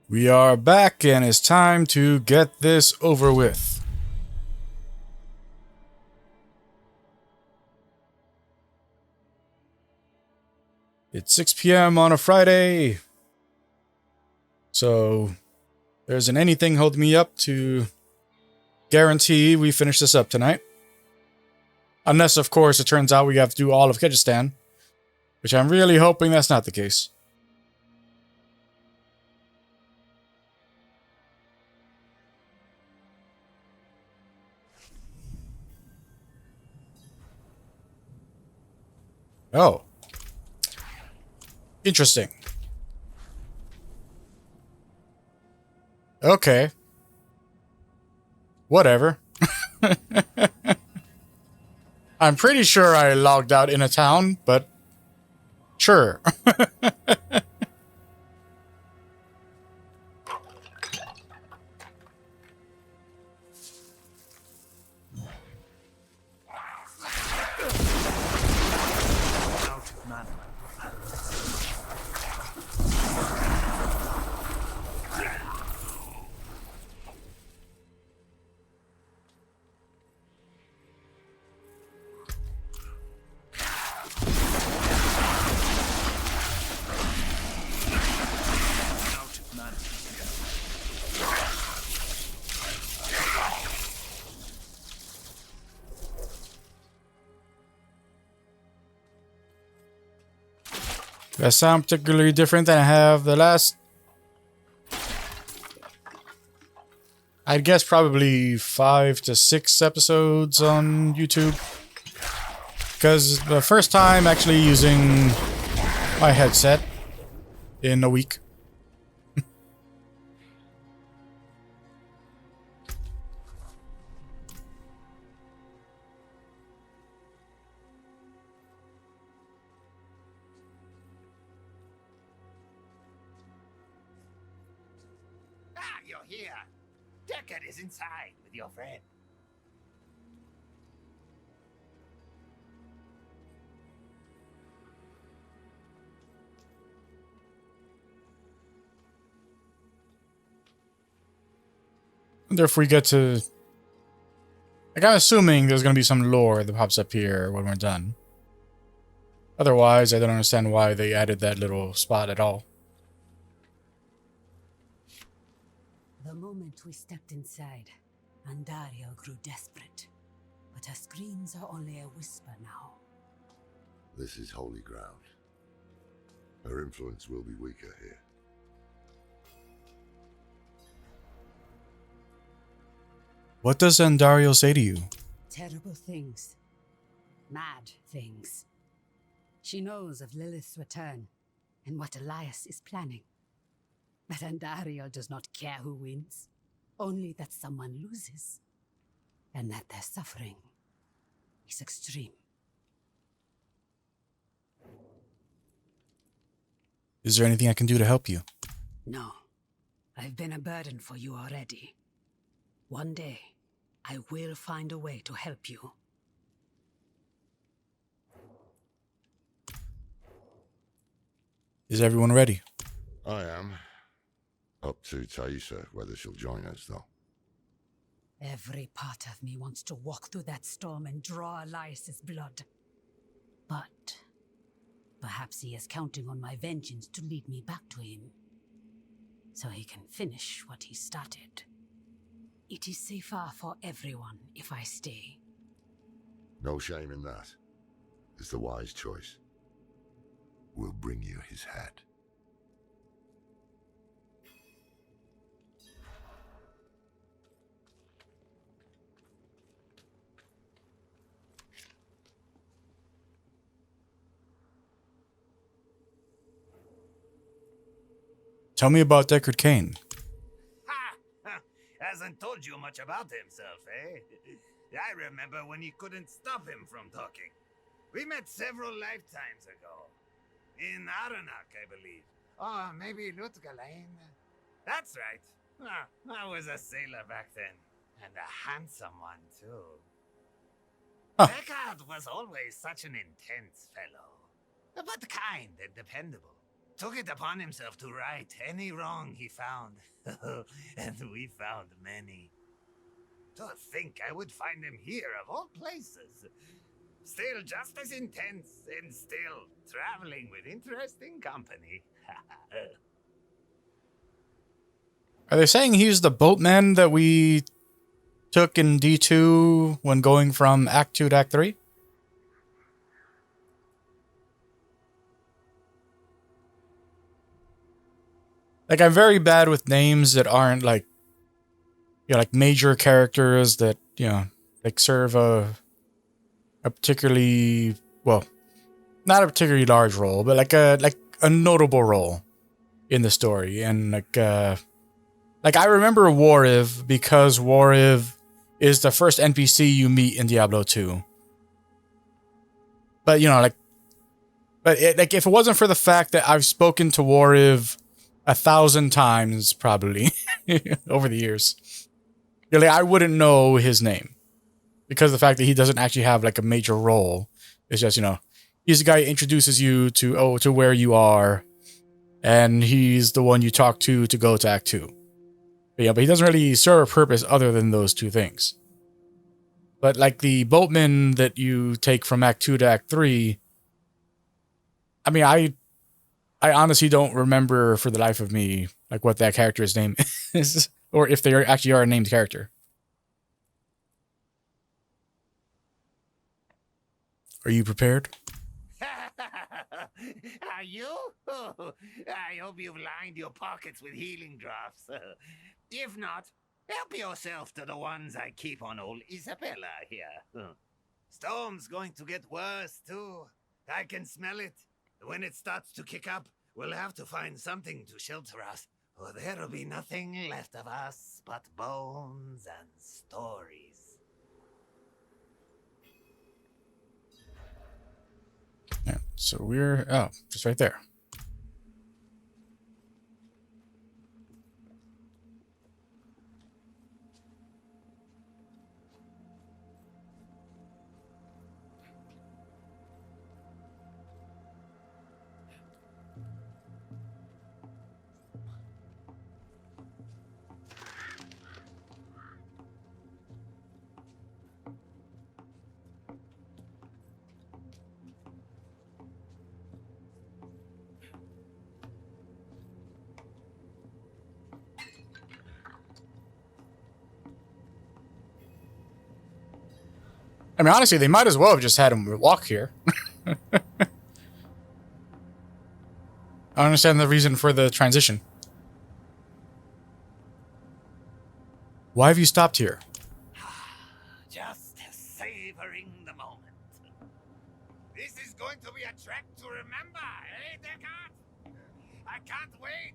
We are back and it's time to get this over with. It's 6 p.m. on a Friday. So there isn't anything holding me up to guarantee we finish this up tonight. Unless, of course, it turns out we have to do all of Kyrgyzstan, which I'm really hoping that's not the case. Oh. Interesting. Okay. Whatever. I'm pretty sure I logged out in a town, but sure. That sound particularly different than I have the last, I'd guess probably 5 to 6 episodes on YouTube. Because the first time actually using my headset in a week. You're here. Deckard is inside with your friend. I wonder if we get to... Like, I'm assuming there's going to be some lore that pops up here when we're done. Otherwise, I don't understand why they added that little spot at all. The moment we stepped inside, Andario grew desperate. But her screams are only a whisper now. This is holy ground. Her influence will be weaker here. What does Andario say to you? Terrible things. Mad things. She knows of Lilith's return and what Elias is planning. But Andario does not care who wins, only that someone loses, and that their suffering is extreme. Is there anything I can do to help you? No, I've been a burden for you already. One day, I will find a way to help you. Is everyone ready? I am. Up to Taisa, whether she'll join us, though. Every part of me wants to walk through that storm and draw Elias's blood. But perhaps he is counting on my vengeance to lead me back to him, so he can finish what he started. It is safer for everyone if I stay. No shame in that. It's the wise choice. We'll bring you his hat. Tell me about Deckard Cain. Ha! Hasn't told you much about himself, eh? I remember when you couldn't stop him from talking. We met several lifetimes ago. In Aranak, I believe. Oh, maybe Lutgalain. That's right. I was a sailor back then. And a handsome one, too. Huh. Deckard was always such an intense fellow. But kind and dependable. took it upon himself to right any wrong he found. And we found many. To think I would find him here of all places. Still just as intense and still traveling with interesting company. Are they saying he's the boatman that we took in D2 when going from Act 2 to Act 3? Like, I'm very bad with names that aren't like, you know, like major characters that, you know, like serve a particularly, well, not a particularly large role, but like a notable role in the story. And like I remember Wariv because Wariv is the first NPC you meet in Diablo 2. But you know, like, like if it wasn't for the fact that I've spoken to Wariv 1,000 times probably over the years, like, I wouldn't know his name because of the fact that he doesn't actually have like a major role. It's just, you know, he's the guy who introduces you to where you are, and he's the one you talk to go to Act 2. But yeah, but he doesn't really serve a purpose other than those two things. But like the boatman that you take from Act 2 to Act 3, I mean, I honestly don't remember for the life of me like what that character's name is, or if they actually are a named character. Are you prepared? Are you? I hope you've lined your pockets with healing drops. If not, help yourself to the ones I keep on old Isabella here. Storm's going to get worse, too. I can smell it. When it starts to kick up, we'll have to find something to shelter us, or there'll be nothing left of us but bones and stories. Yeah, so we're, oh, just right there. I mean, honestly, they might as well have just had him walk here. I don't understand the reason for the transition. Why have you stopped here? Just savoring the moment. This is going to be a trek to remember, eh, Descartes? I can't wait.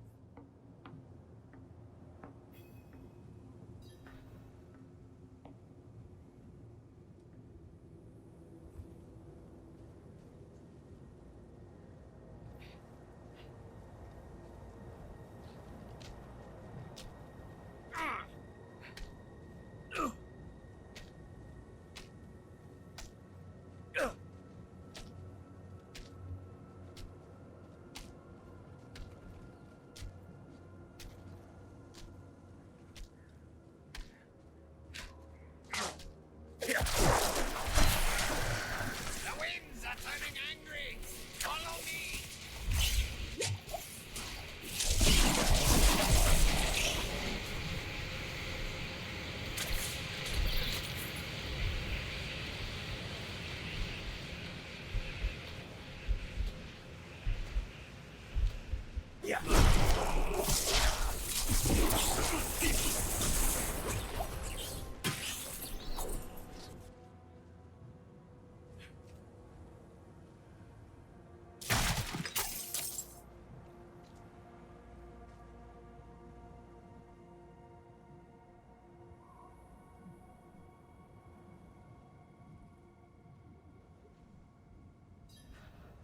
Yeah.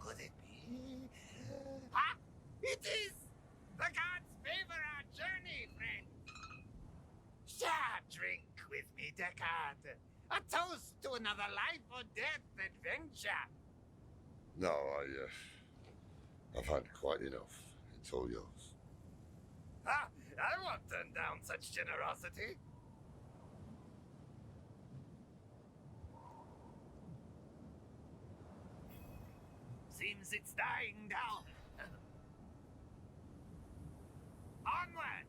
Could it be? Ah! It is! The gods favor our journey, friend! Share a drink with me, Descartes. A toast to another life or death adventure. No, I've had quite enough. It's all yours. Ah, I won't turn down such generosity. Seems it's dying down. Onward!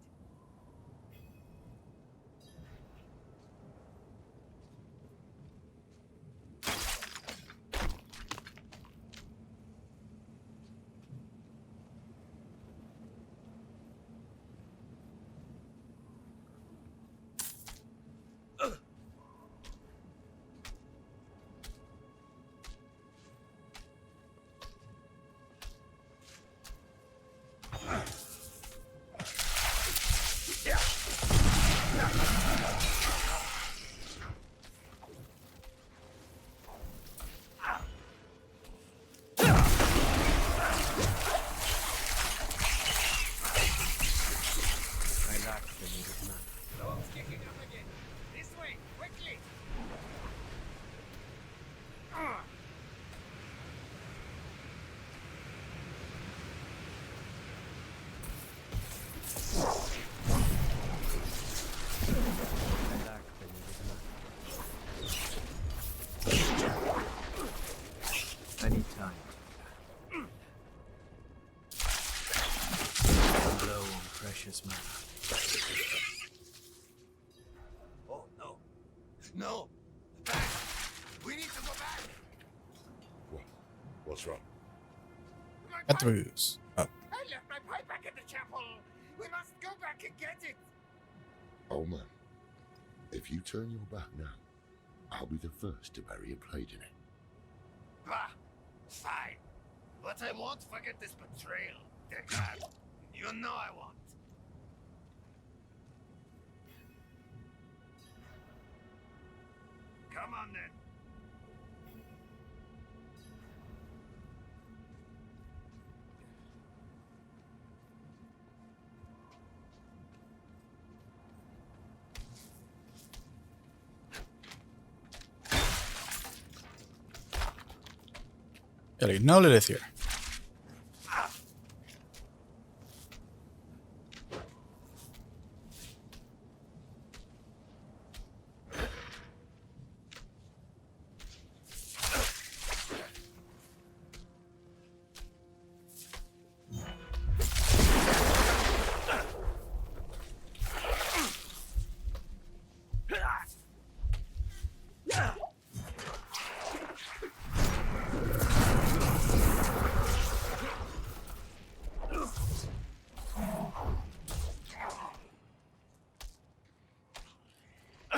Dogs kicking up again. This way, quickly! Anytime. Low on precious mana. Oh, no. No! Back! We need to go back! What's wrong? My At the pipe! booze. Oh. I left my pipe back in the chapel! We must go back and get it! Oh man, if you turn your back now, I'll be the first to bury a blade in it. Bah! Fine. But I won't forget this betrayal, Deckard. You know I won't. Come on then. Eli no Lilith here.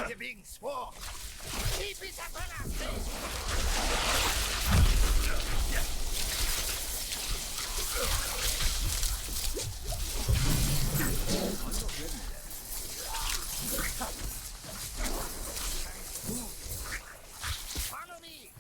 You're being sworn. Keep it up on us, Follow me.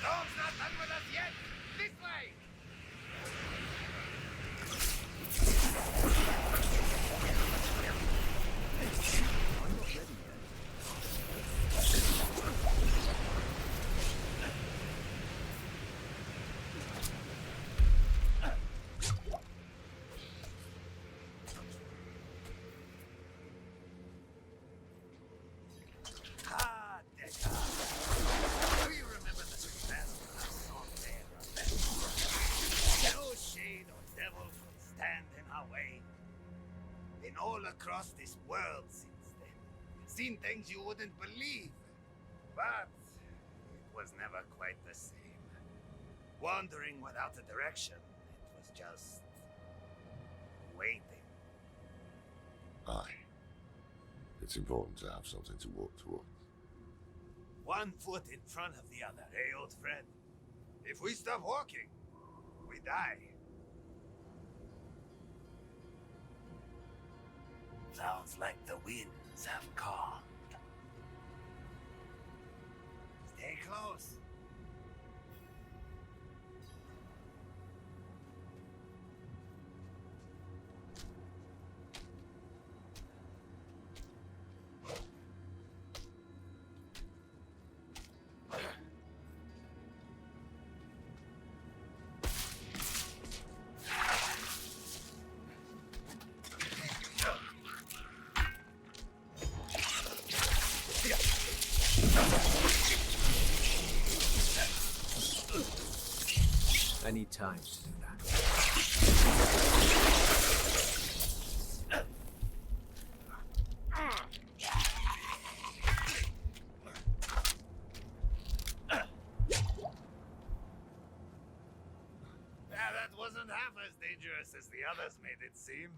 Storm's not done with us yet. This way. Ah, Deckard. Do you remember the success of our song there on that? No shade or devil could stand in our way. Been all across this world since then. Seen things you wouldn't believe. But it was never quite the same. Wandering without a direction. It was just waiting. Aye. It's important to have something to walk towards. One foot in front of the other, eh, old friend? If we stop walking, we die. Sounds like the winds have calmed. I need time to do that. Yeah, that wasn't half as dangerous as the others made it seem.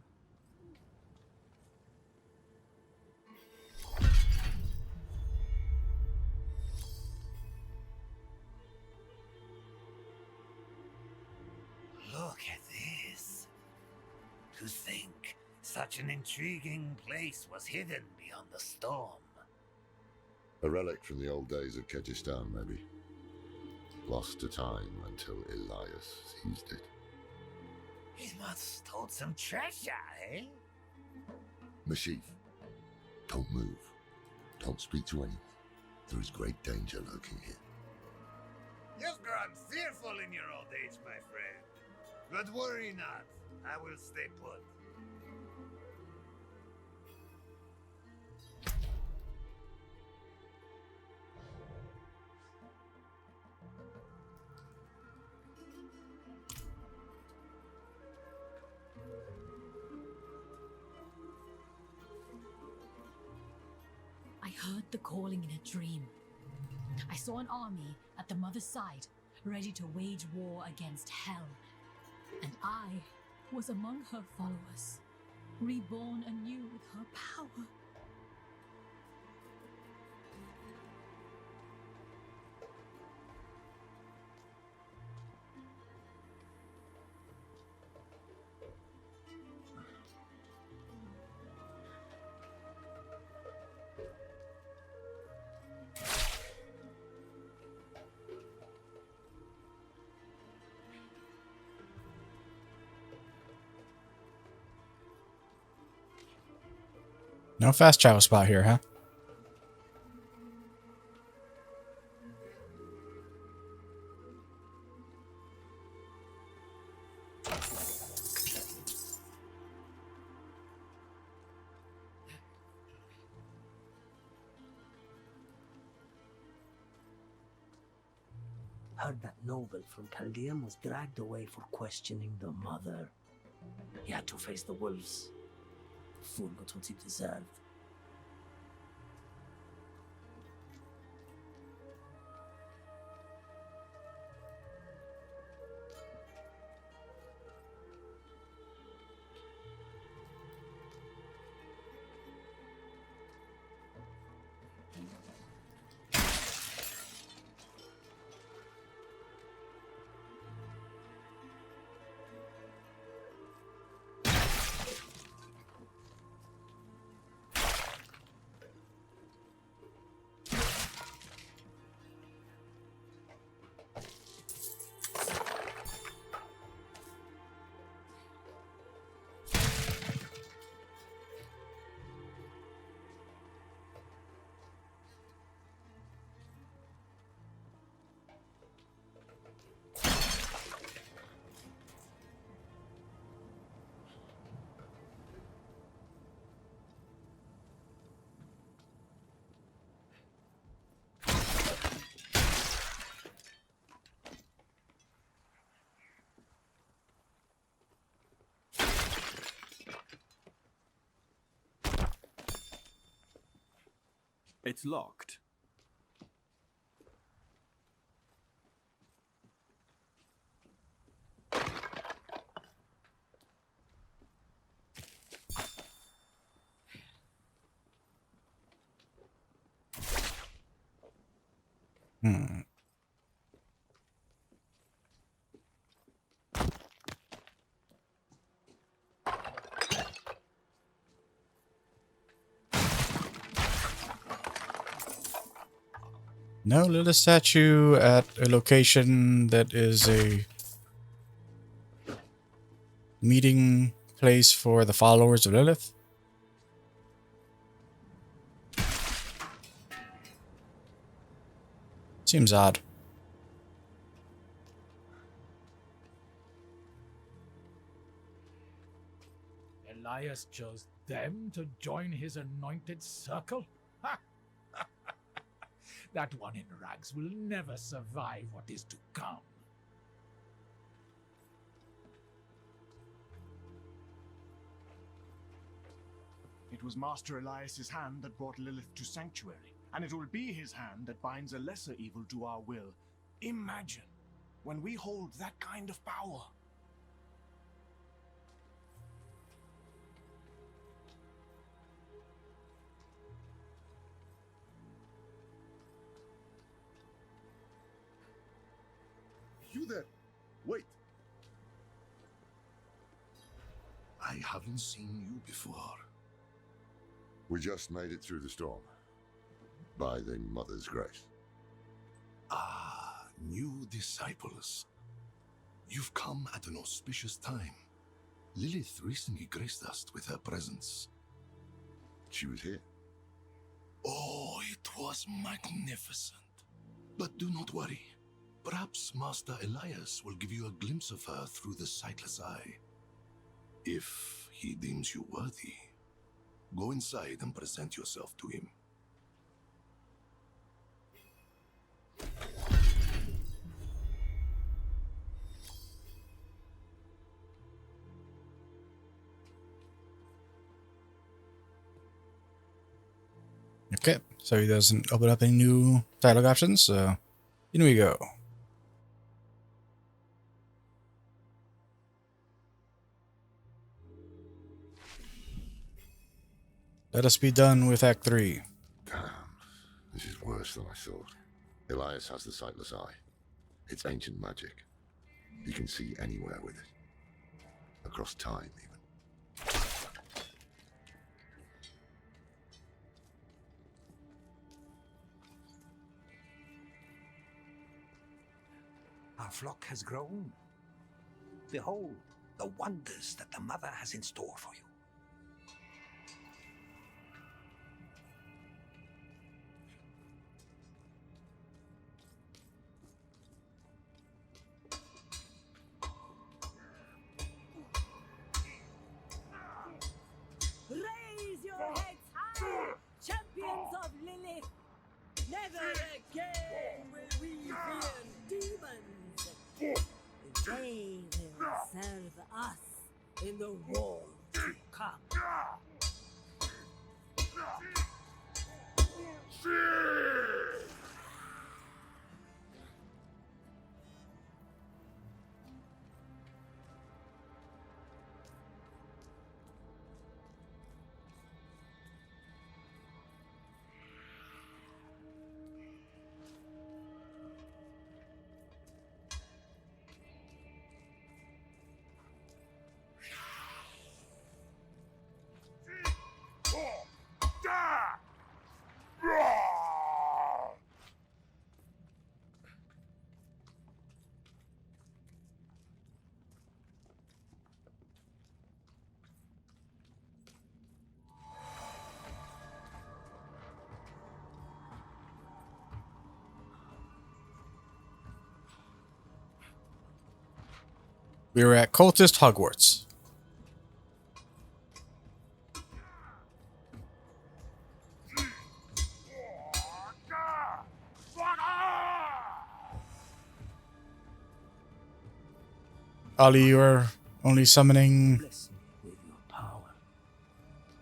Look at this. To think such an intriguing place was hidden beyond the storm. A relic from the old days of Kyrgyzstan, maybe. Lost to time until Elias seized it. He must hold some treasure, eh? Mashif, don't move. Don't speak to anyone. There is great danger lurking here. You've grown fearful in your old age, my friend. But worry not. I will stay put. I heard the calling in a dream. I saw an army at the mother's side, ready to wage war against hell. And I was among her followers, reborn anew with her power. No fast travel spot here, huh? Heard that noble from Chaldean was dragged away for questioning the mother. He had to face the wolves. The fool got what he deserved. It's locked. Hmm. No little statue at a location that is a meeting place for the followers of Lilith. Seems odd. Elias chose them to join his anointed circle? Ha! That one in rags will never survive what is to come. It was Master Elias's hand that brought Lilith to Sanctuary, and it will be his hand that binds a lesser evil to our will. Imagine when we hold that kind of power. You there? Wait. I haven't seen you before. We just made it through the storm. By the Mother's grace. Ah, new disciples. You've come at an auspicious time. Lilith recently graced us with her presence. She was here. Oh, it was magnificent. But do not worry. Perhaps Master Elias will give you a glimpse of her through the sightless eye. If he deems you worthy, go inside and present yourself to him. Okay, so he doesn't open up any new dialogue options, so in we go. Let us be done with Act 3. Damn, this is worse than I thought. Elias has the sightless eye. It's ancient magic. He can see anywhere with it. Across time, even. Our flock has grown. Behold the wonders that the Mother has in store for you. Raise your heads high, champions of Lilith. Never again will we fear demons. They will serve us in the war to come. We were at Cultist Hogwarts. Ali, you are only summoning... Bless me with your power,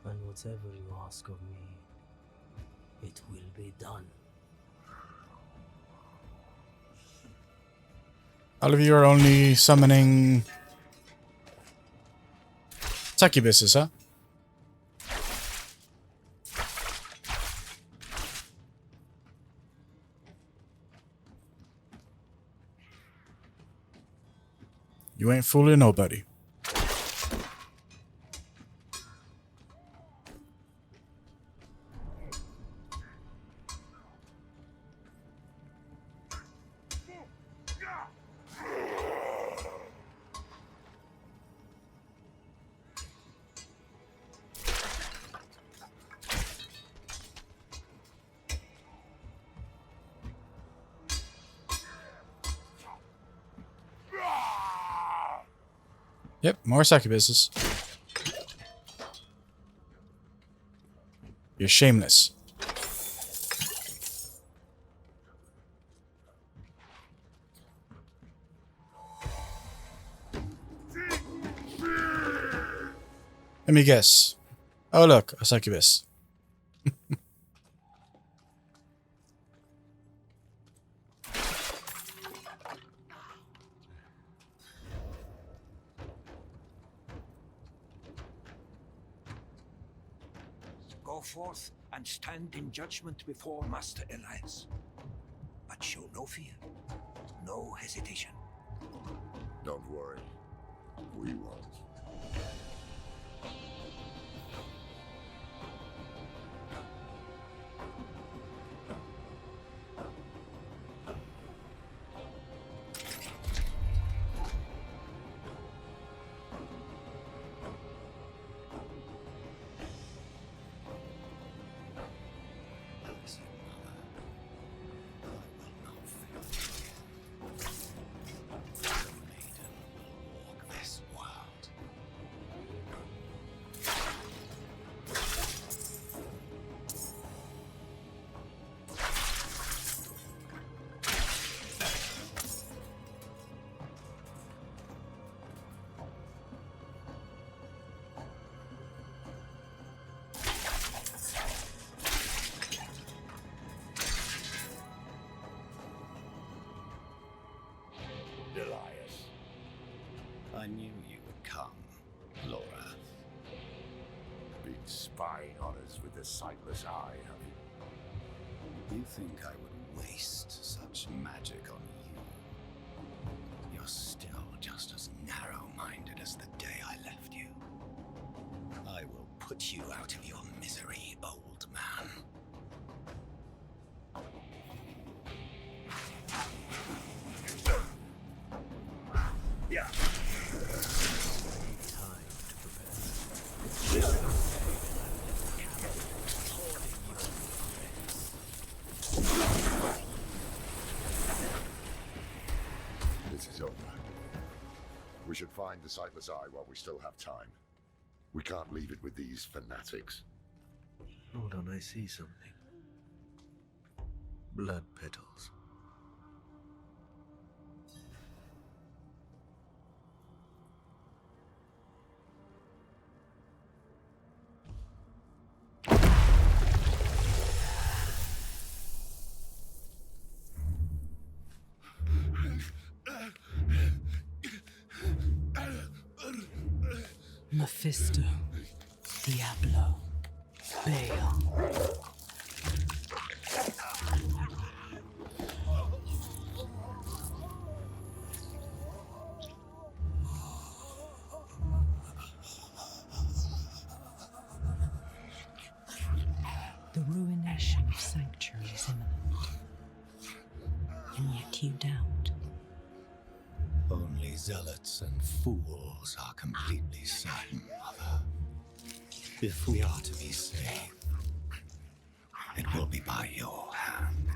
and whatever you ask of me, it will be done. All of you are only summoning... succubuses, huh? You ain't fooling nobody. Yep, more succubuses. You're shameless. Let me guess. Oh, look, a succubus. Go forth and stand in judgment before Master Elias. But show no fear, no hesitation. Don't worry. We won't. Elias. I knew you would come, Laura. Been spying on us with the sightless eye, have you? You think I would waste such magic on you? You're still just as narrow-minded as the day I left you. I will put you out of your misery, old man. Yeah. This is over. We should find the sightless eye while we still have time. We can't leave it with these fanatics. Hold on, I see something. Blood petals. Mephisto, Diablo, Baal. The ruination of Sanctuary is imminent. And yet you doubt. Only zealots and fools are completely certain, Mother. If we are to be saved, it will be by your hand.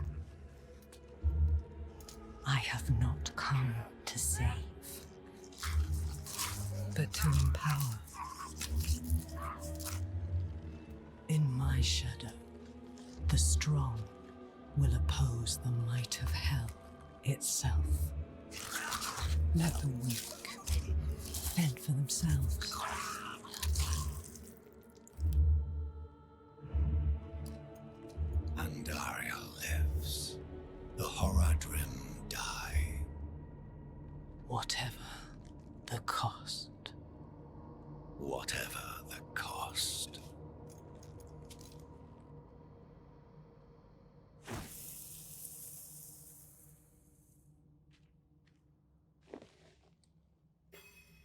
I have not come to save, but to empower. In my shadow, the strong will oppose the might of hell itself. Let the weak fend for themselves. Andariel lives. The Horadrim die. Whatever the cost. Whatever the cost.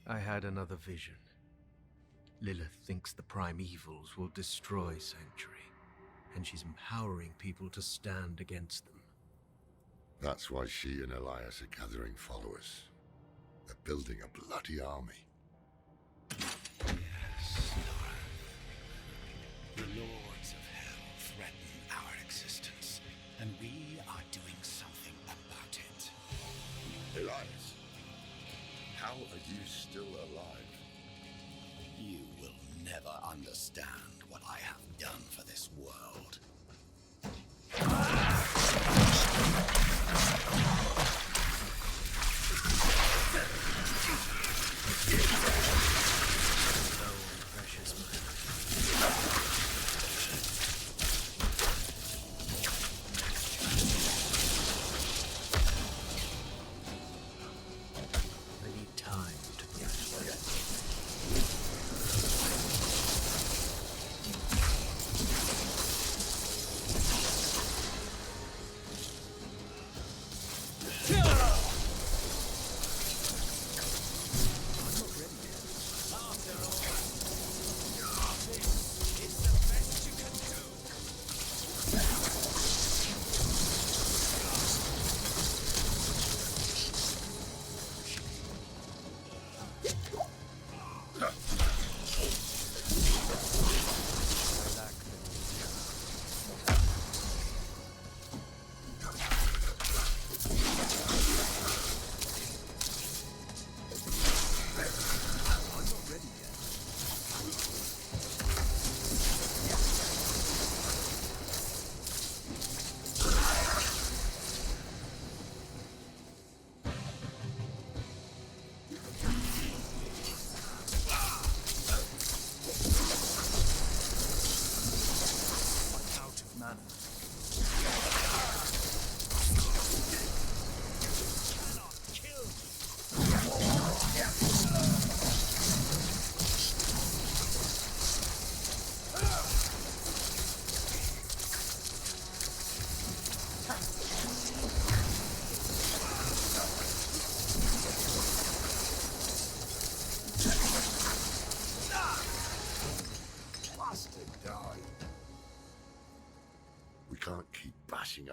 I had another vision. Lilith thinks the primevals will destroy Sanctuary, and she's empowering people to stand against them. That's why she and Elias are gathering followers. They're building a bloody army. Yes, Laura. The Lords of Hell threaten our existence, and we are doing something about it. Elias, how are you still alive? You will never understand what I have done for this world. Oh, precious man.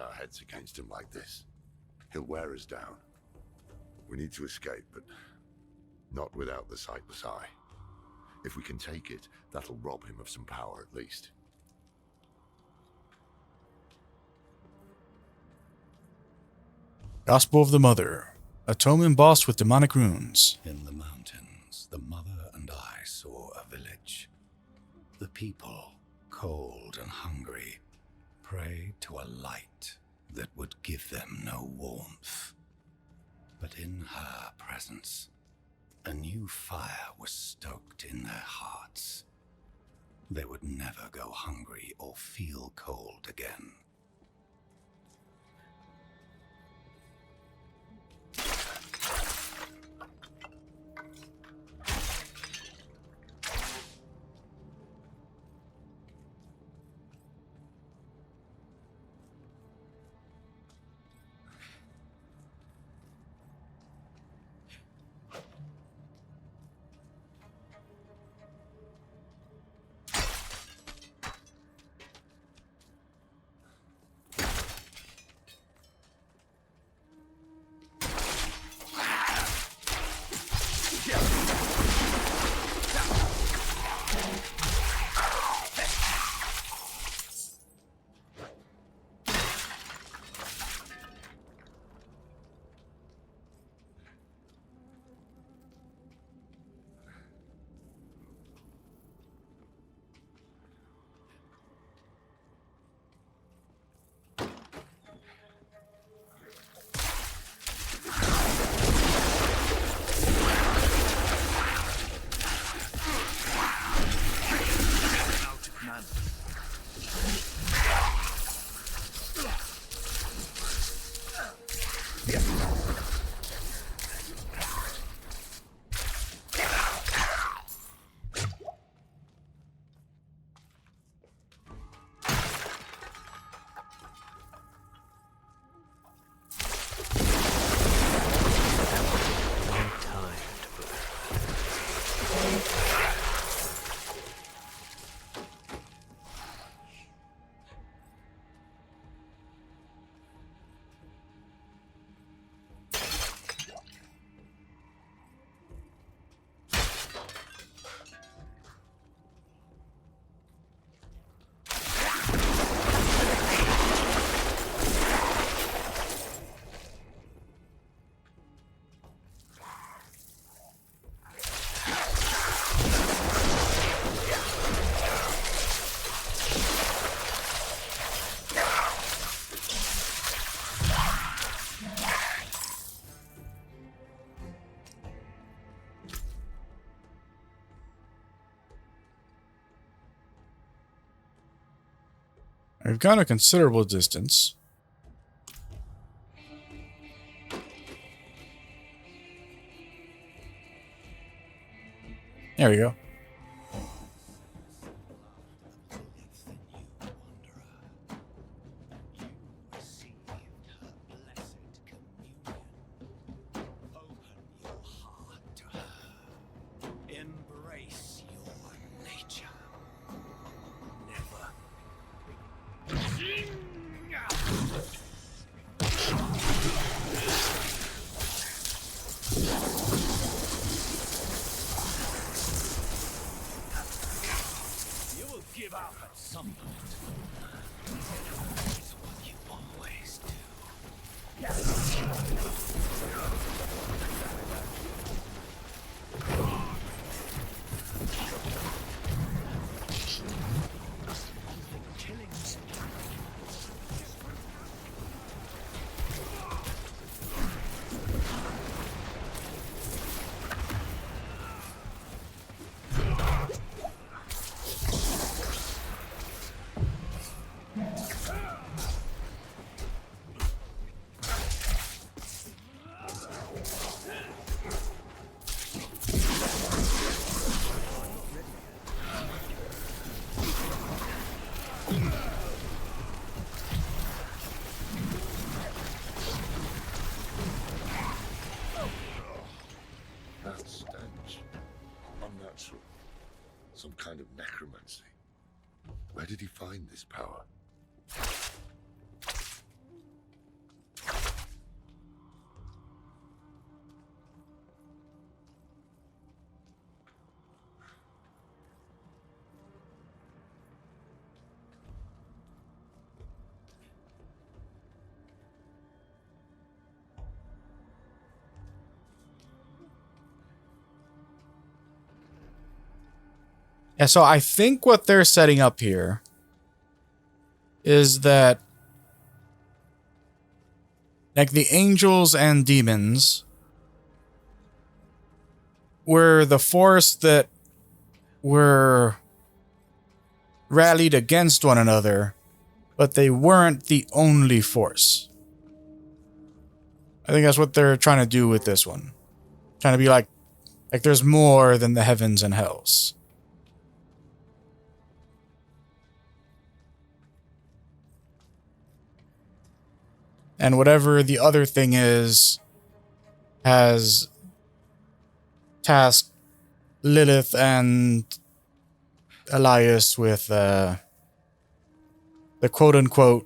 our heads against him like this. He'll wear us down. We need to escape, but not without the Sightless Eye. If we can take it, that'll rob him of some power at least. Gospel of the Mother. A tome embossed with demonic runes. In the mountains, the mother and I saw a village. The people, cold and hungry, prayed to a light that would give them no warmth. But in her presence, a new fire was stoked in their hearts. They would never go hungry or feel cold again. I've gone a considerable distance. There we go. Give up at some point. It's what you always That stench. Unnatural. Some kind of necromancy. Where did he find this power? Yeah, so I think what they're setting up here is that like the angels and demons were the force that were rallied against one another, but they weren't the only force. I think that's what they're trying to do with this one. Trying to be like there's more than the heavens and hells. And whatever the other thing is, has tasked Lilith and Elias with the quote-unquote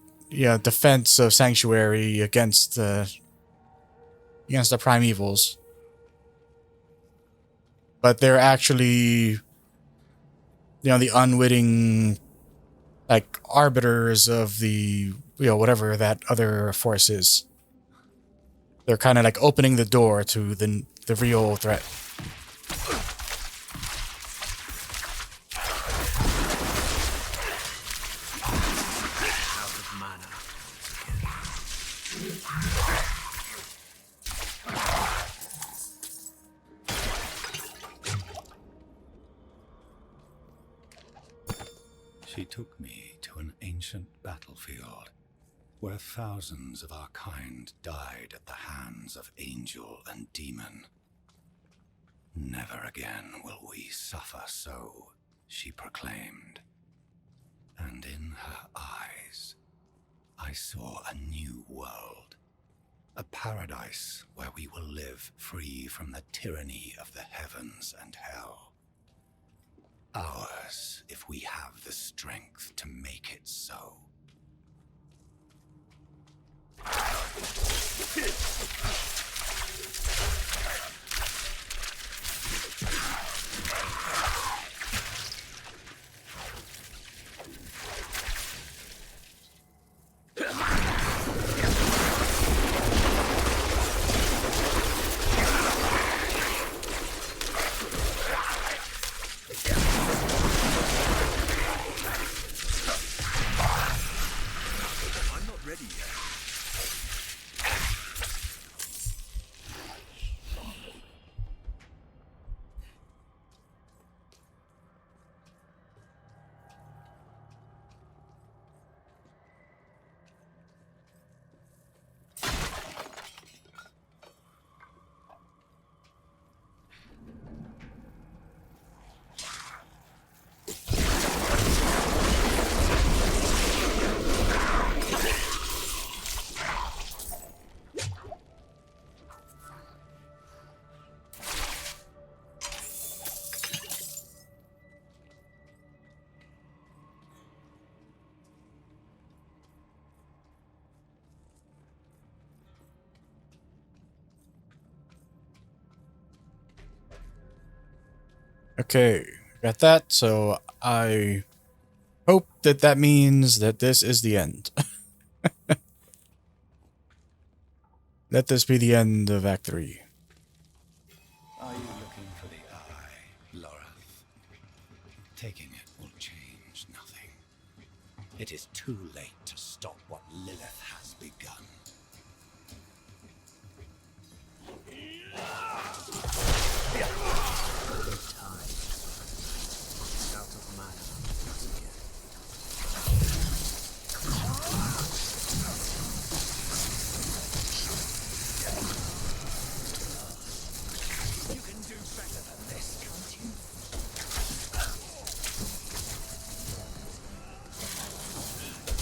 defense of Sanctuary against the primevals. But they're actually the unwitting like arbiters of the whatever that other force is. They're kind of like opening the door to the real threat. She took me to an ancient battlefield where thousands of our kind died at the hands of angel and demon. Never again will we suffer so, she proclaimed. And in her eyes, I saw a new world. A paradise where we will live free from the tyranny of the heavens and hell. Ours, if we have the strength to make it so. Okay, got that. So I hope that means that this is the end. Let this be the end of Act 3. Are you looking for the eye, Laura? Taking it will change nothing. It is too late to stop what Lilith has begun.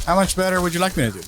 How much better would you like me to do?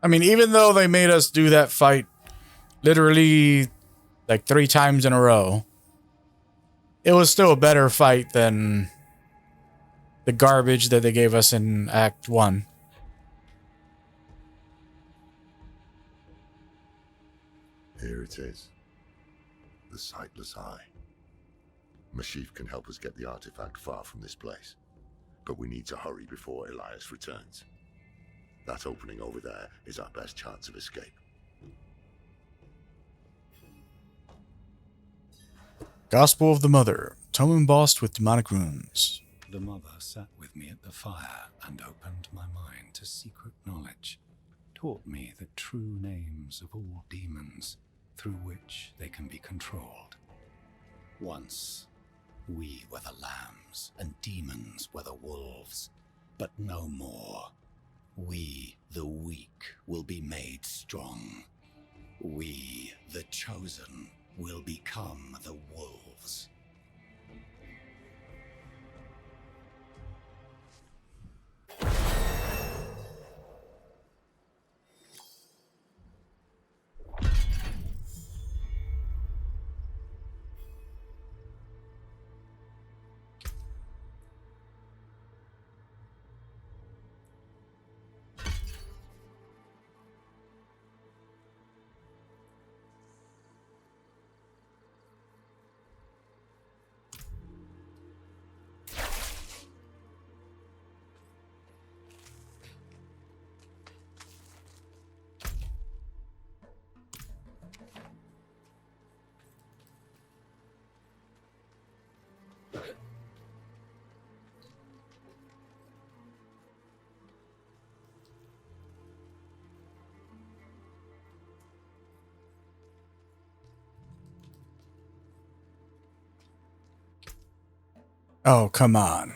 I mean, even though they made us do that fight literally like 3 times in a row, it was still a better fight than the garbage that they gave us in Act 1. Here it is. The Sightless Eye. Mashif can help us get the artifact far from this place. But we need to hurry before Elias returns. That opening over there is our best chance of escape. Gospel of the Mother. Tome embossed with demonic runes. The Mother sat with me at the fire and opened my mind to secret knowledge, taught me the true names of all demons through which they can be controlled. Once, we were the lambs and demons were the wolves, but no more. We, the weak, will be made strong. We, the chosen, will become the wolves. Oh, come on.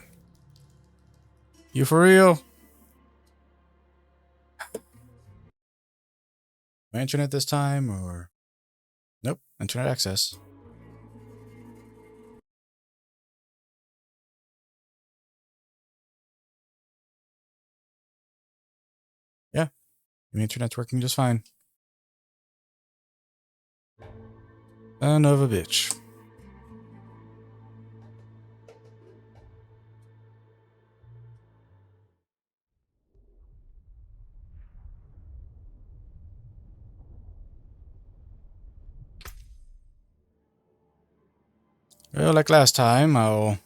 You for real? Internet this time, or... Nope, internet access. Yeah, the internet's working just fine. Son of a bitch. Well, like last time, I'll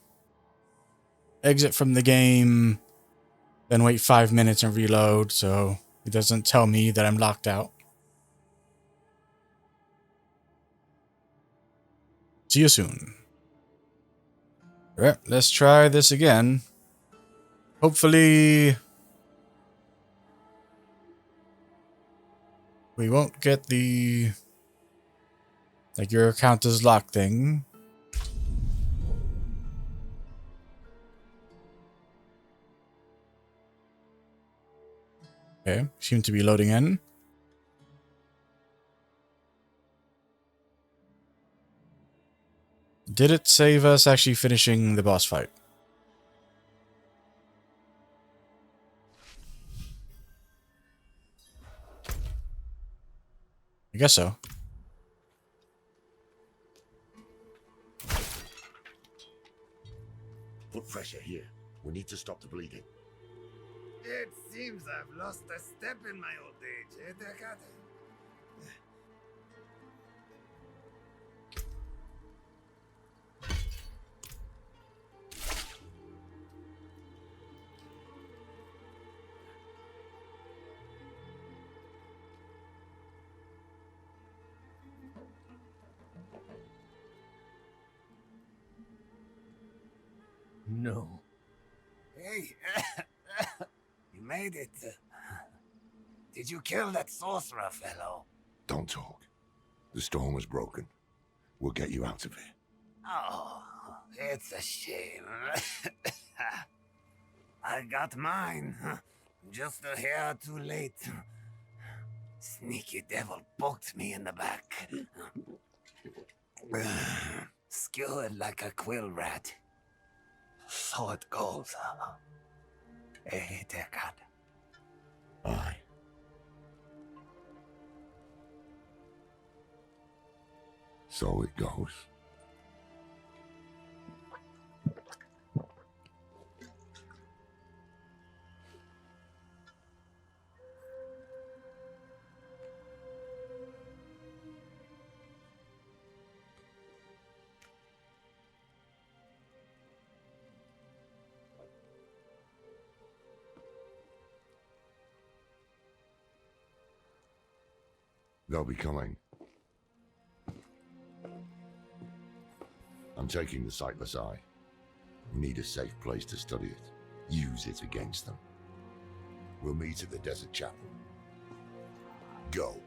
exit from the game, then wait 5 minutes and reload so it doesn't tell me that I'm locked out. See you soon. Alright, let's try this again. Hopefully we won't get the like your account is locked thing. Okay, seem to be loading in. Did it save us actually finishing the boss fight? I guess so. Put pressure here. We need to stop the bleeding. It seems I've lost a step in my old age, eh, Deckard? No. Hey, you made it. Did you kill that sorcerer fellow? Don't talk. The storm was broken. We'll get you out of here. Oh, it's a shame. I got mine. Just a hair too late. Sneaky devil poked me in the back. Skewered like a quill rat. So it goes. Hey, Deckard. Aye. So it goes. They'll be coming. I'm taking the Sightless Eye. We need a safe place to study it. Use it against them. We'll meet at the Desert Chapel. Go.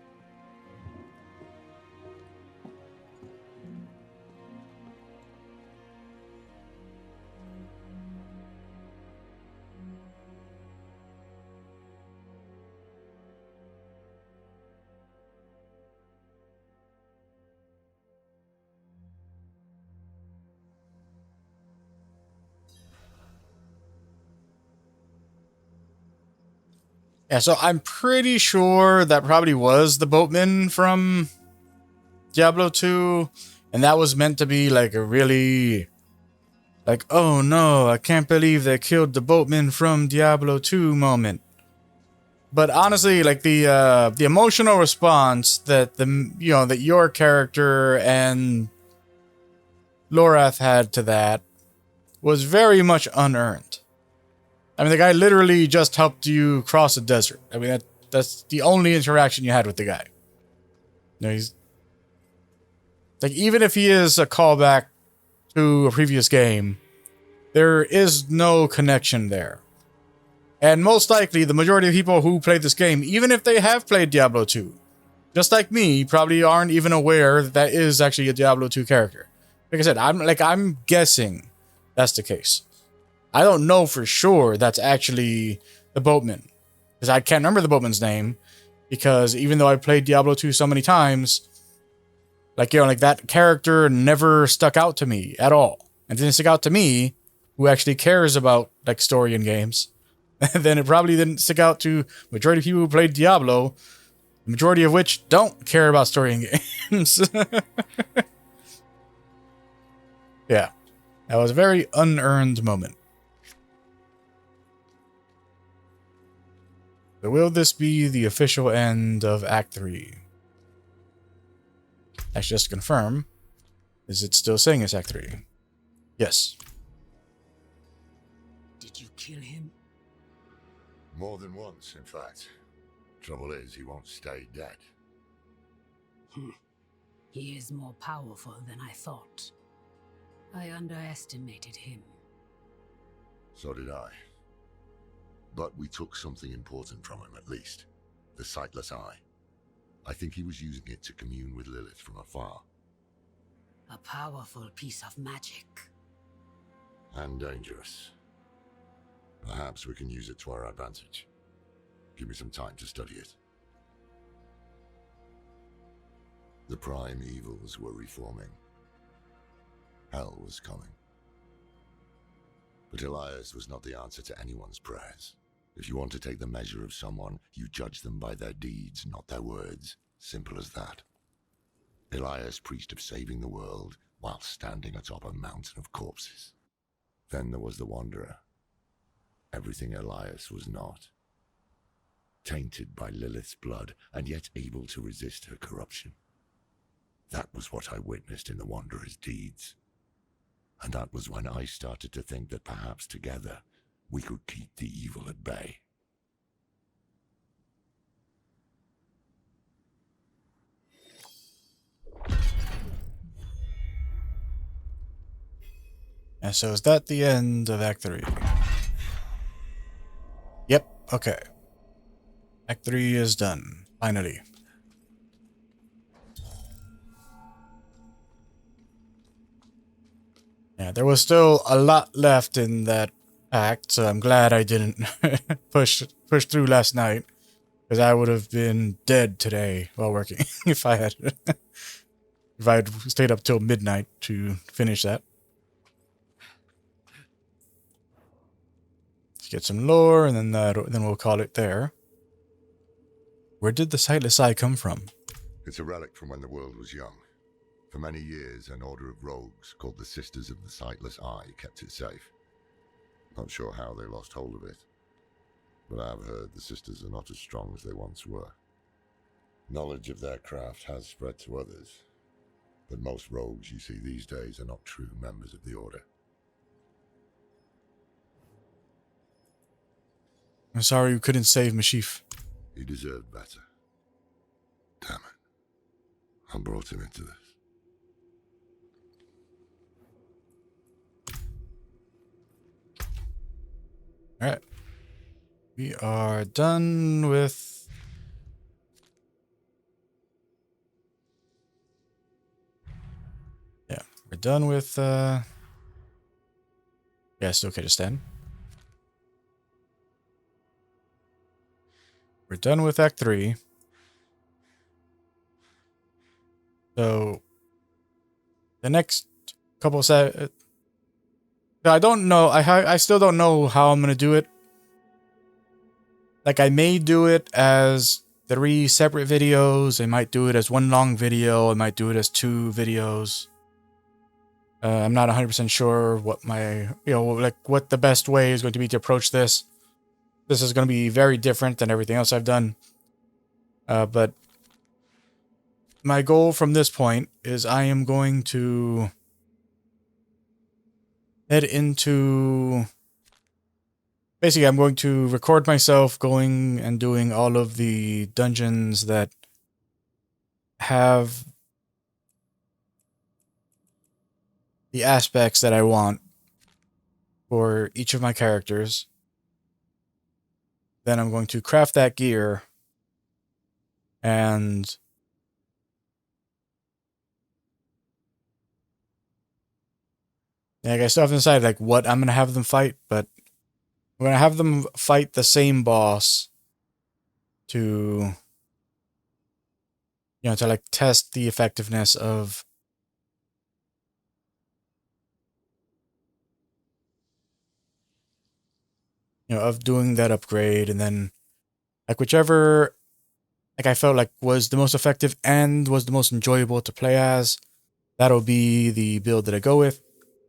Yeah, so I'm pretty sure that probably was the boatman from Diablo 2, and that was meant to be like a really, like, oh no, I can't believe they killed the boatman from Diablo 2 moment. But honestly, like the emotional response that that your character and Lorath had to that was very much unearned. I mean, the guy literally just helped you cross the desert. I mean, that's the only interaction you had with the guy. You know, he's like, even if he is a callback to a previous game, there is no connection there. And most likely, the majority of people who play this game, even if they have played Diablo 2, just like me, probably aren't even aware that that is actually a Diablo 2 character. Like I said, I'm guessing that's the case. I don't know for sure that's actually the boatman, because I can't remember the boatman's name, because even though I played Diablo 2 so many times, like, that character never stuck out to me at all. And didn't stick out to me, who actually cares about, like, story in games. And then it probably didn't stick out to majority of people who played Diablo, the majority of which don't care about story in games. Yeah, that was a very unearned moment. So will this be the official end of Act 3? Actually, just to confirm, is it still saying it's Act 3? Yes. Did you kill him? More than once, in fact. Trouble is, he won't stay dead. He is more powerful than I thought. I underestimated him. So did I. But we took something important from him, at least. The Sightless Eye. I think he was using it to commune with Lilith from afar. A powerful piece of magic. And dangerous. Perhaps we can use it to our advantage. Give me some time to study it. The prime evils were reforming. Hell was coming. But Elias was not the answer to anyone's prayers. If you want to take the measure of someone, you judge them by their deeds, not their words. Simple as that. Elias preached of saving the world while standing atop a mountain of corpses. Then there was the Wanderer. Everything Elias was not. Tainted by Lilith's blood, and yet able to resist her corruption. That was what I witnessed in the Wanderer's deeds. And that was when I started to think that perhaps together we could keep the evil at bay. And so is that the end of Act 3? Yep, okay. Act 3 is done, finally. Yeah, there was still a lot left in that act, so I'm glad I didn't push through last night, because I would have been dead today while working if I had stayed up till midnight to finish that. Let's get some lore, and then we'll call it there. Where did the Sightless Eye come from? It's a relic from when the world was young. For many years, an order of rogues called the Sisters of the Sightless Eye kept it safe. Not sure how they lost hold of it, but I've heard the Sisters are not as strong as they once were. Knowledge of their craft has spread to others, but most rogues you see these days are not true members of the Order. I'm sorry you couldn't save Mashif. He deserved better. Damn it. I brought him into this. Alright. We are done with... Yeah, we're done with, Yeah, it's okay to stand. We're done with Act 3. So, the next couple of I don't know. I still don't know how I'm gonna do it. Like, I may do it as 3 separate videos. I might do it as 1 long video. I might do it as 2 videos. I'm not 100% sure what my, like, what the best way is going to be to approach this. This is going to be very different than everything else I've done. But my goal from this point is I am going to head into... Basically, I'm going to record myself going and doing all of the dungeons that have the aspects that I want for each of my characters. Then I'm going to craft that gear and I still haven't decided like what I'm gonna have them fight, but I'm gonna have them fight the same boss to to like test the effectiveness of of doing that upgrade, and then like whichever like I felt like was the most effective and was the most enjoyable to play as, that'll be the build that I go with.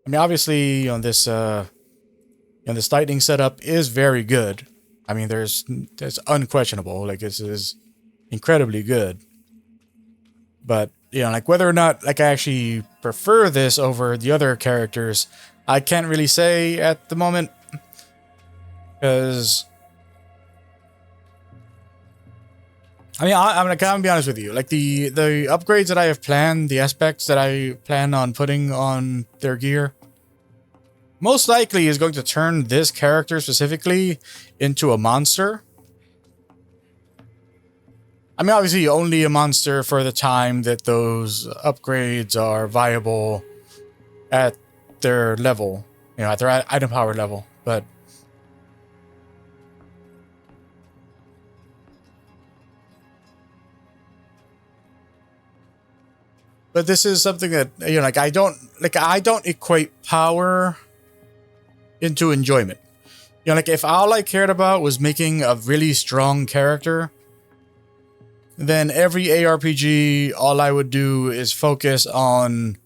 I mean, obviously, this this lightning setup is very good. I mean, there's unquestionable. Like, this is incredibly good. But, like, whether or not, like, I actually prefer this over the other characters, I can't really say at the moment. Because... I mean, I'm gonna be honest with you. Like, the upgrades that I have planned, the aspects that I plan on putting on their gear, most likely is going to turn this character specifically into a monster. I mean, obviously only a monster for the time that those upgrades are viable at their level, at their item power level. But this is something that like I don't equate power into enjoyment. Like, if all I cared about was making a really strong character, then every ARPG, all I would do is focus on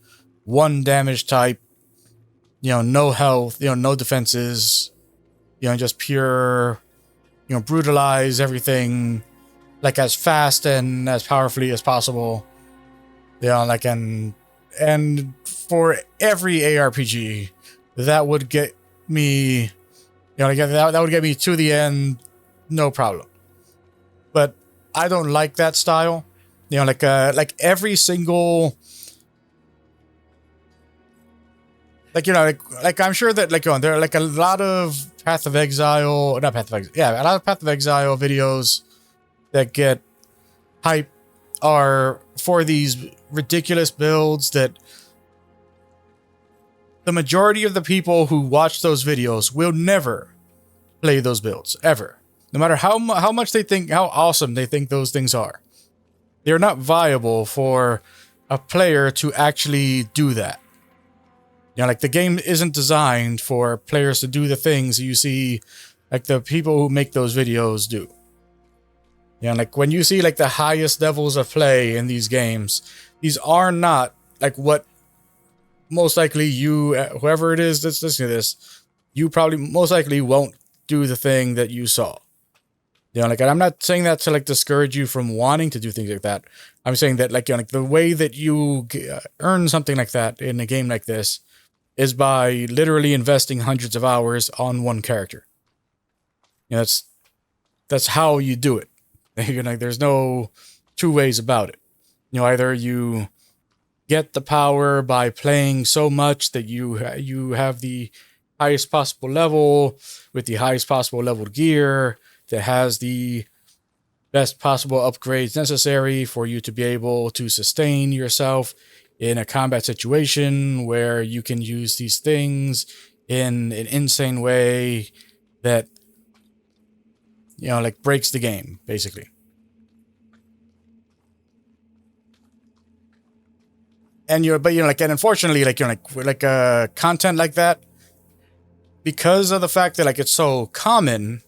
1 damage type, no health, no defenses, just pure, brutalize everything, like, as fast and as powerfully as possible. Like, and for every ARPG, that would get me, like, that would get me to the end, no problem. But I don't like that style. Like every single, like I'm sure that there are like a lot of Path of Exile, not Path of Exile, yeah, a lot of Path of Exile videos that get hype are for these ridiculous builds that the majority of the people who watch those videos will never play those builds, ever. No matter how much they think, how awesome they think those things are. They're not viable for a player to actually do that. Like, the game isn't designed for players to do the things that you see, like, the people who make those videos do. Like, when you see, like, the highest levels of play in these games, these are not like what most likely you, whoever it is that's listening to this, you probably most likely won't do the thing that you saw. You know, like, and I'm not saying that to like discourage you from wanting to do things like that. I'm saying that like, you know, like the way that you earn something like that in a game like this is by literally investing hundreds of hours on one character. You know, that's how you do it. You know, like, there's no two ways about it. You know, either you get the power by playing so much that you have the highest possible level with the highest possible level gear that has the best possible upgrades necessary for you to be able to sustain yourself in a combat situation where you can use these things in an insane way that, you know, like breaks the game, basically. And but you know, like, and unfortunately, like, you know, like content like that, because of the fact that like it's so common,